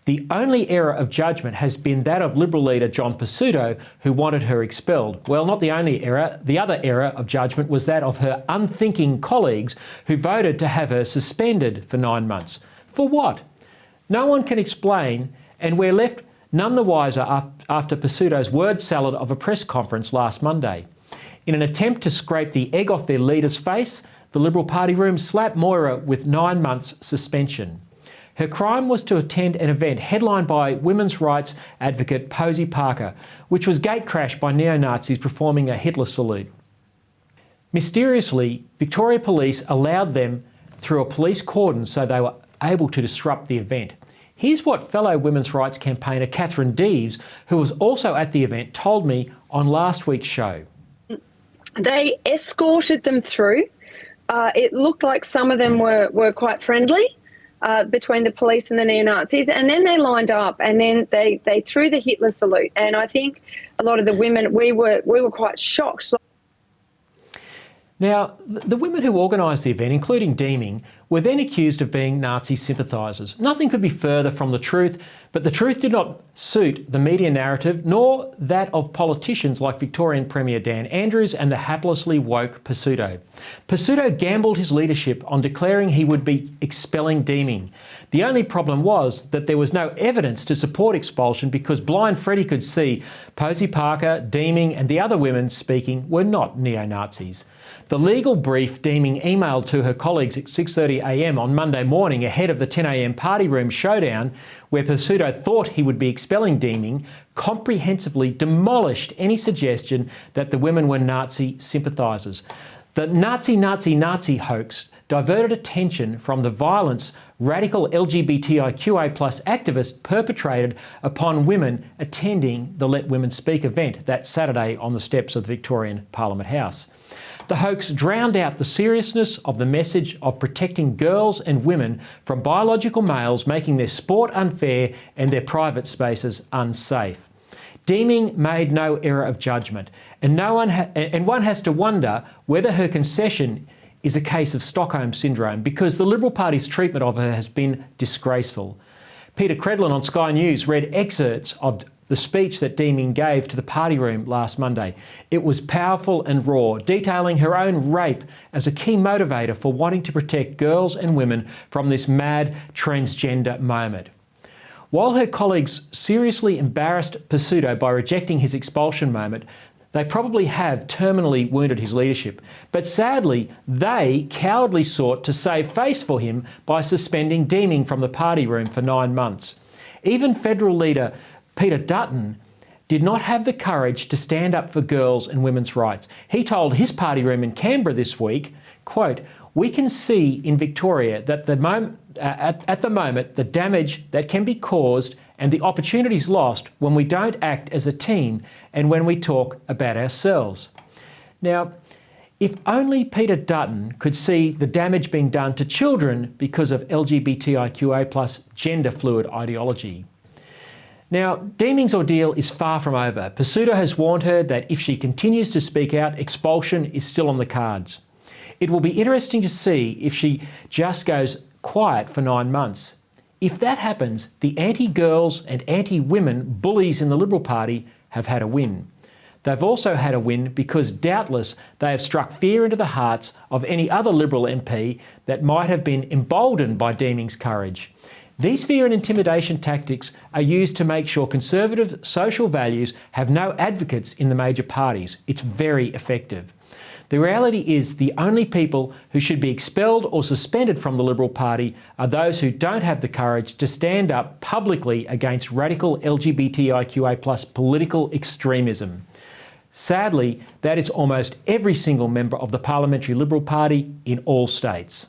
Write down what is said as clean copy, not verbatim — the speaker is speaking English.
The only error of judgment has been that of Liberal leader John Pesutto, who wanted her expelled. Well, not the only error. The other error of judgment was that of her unthinking colleagues who voted to have her suspended for 9 months. For what? No one can explain, and we're left none the wiser after Pesutto's word salad of a press conference last Monday. In an attempt to scrape the egg off their leader's face, the Liberal Party room slapped Moira with 9 months suspension. Her crime was to attend an event headlined by women's rights advocate Posie Parker, which was gate-crashed by neo-Nazis performing a Hitler salute. Mysteriously, Victoria Police allowed them through a police cordon so they were able to disrupt the event. Here's what fellow women's rights campaigner Catherine Deeves, who was also at the event, told me on last week's show. They escorted them through. It looked like some of them were quite friendly. Between the police and the neo-Nazis, and then they lined up and then they threw the Hitler salute. And I think a lot of the women, we were quite shocked. Now, the women who organised the event, including Deeming, were then accused of being Nazi sympathisers. Nothing could be further from the truth, but the truth did not suit the media narrative, nor that of politicians like Victorian Premier Dan Andrews and the haplessly woke Pesutto. Pesutto gambled his leadership on declaring he would be expelling Deeming. The only problem was that there was no evidence to support expulsion because blind Freddy could see Posie Parker, Deeming and the other women speaking were not neo-Nazis. The legal brief Deeming emailed to her colleagues at 6:30 a.m. on Monday morning ahead of the 10 a.m. party room showdown, where Pesutto thought he would be expelling Deeming, comprehensively demolished any suggestion that the women were Nazi sympathisers. The Nazi hoax diverted attention from the violence radical LGBTIQA+ activists perpetrated upon women attending the Let Women Speak event that Saturday on the steps of the Victorian Parliament House. The hoax drowned out the seriousness of the message of protecting girls and women from biological males making their sport unfair and their private spaces unsafe. Deeming made no error of judgment, and one has to wonder whether her concession is a case of Stockholm Syndrome, because the Liberal Party's treatment of her has been disgraceful. Peter Credlin on Sky News read excerpts of the speech that Deeming gave to the party room last Monday. It was powerful and raw, detailing her own rape as a key motivator for wanting to protect girls and women from this mad transgender moment. While her colleagues seriously embarrassed Pesutto by rejecting his expulsion moment, they probably have terminally wounded his leadership. But sadly, they cowardly sought to save face for him by suspending Deeming from the party room for 9 months. Even federal leader Peter Dutton did not have the courage to stand up for girls and women's rights. He told his party room in Canberra this week, quote, "We can see in Victoria that at the moment the damage that can be caused and the opportunities lost when we don't act as a team and when we talk about ourselves." Now, if only Peter Dutton could see the damage being done to children because of LGBTIQA+ gender fluid ideology. Now, Deeming's ordeal is far from over. Pesutto has warned her that if she continues to speak out, expulsion is still on the cards. It will be interesting to see if she just goes quiet for 9 months. If that happens, the anti-girls and anti-women bullies in the Liberal Party have had a win. They've also had a win because doubtless they have struck fear into the hearts of any other Liberal MP that might have been emboldened by Deeming's courage. These fear and intimidation tactics are used to make sure conservative social values have no advocates in the major parties. It's very effective. The reality is the only people who should be expelled or suspended from the Liberal Party are those who don't have the courage to stand up publicly against radical LGBTIQA+ political extremism. Sadly, that is almost every single member of the Parliamentary Liberal Party in all states.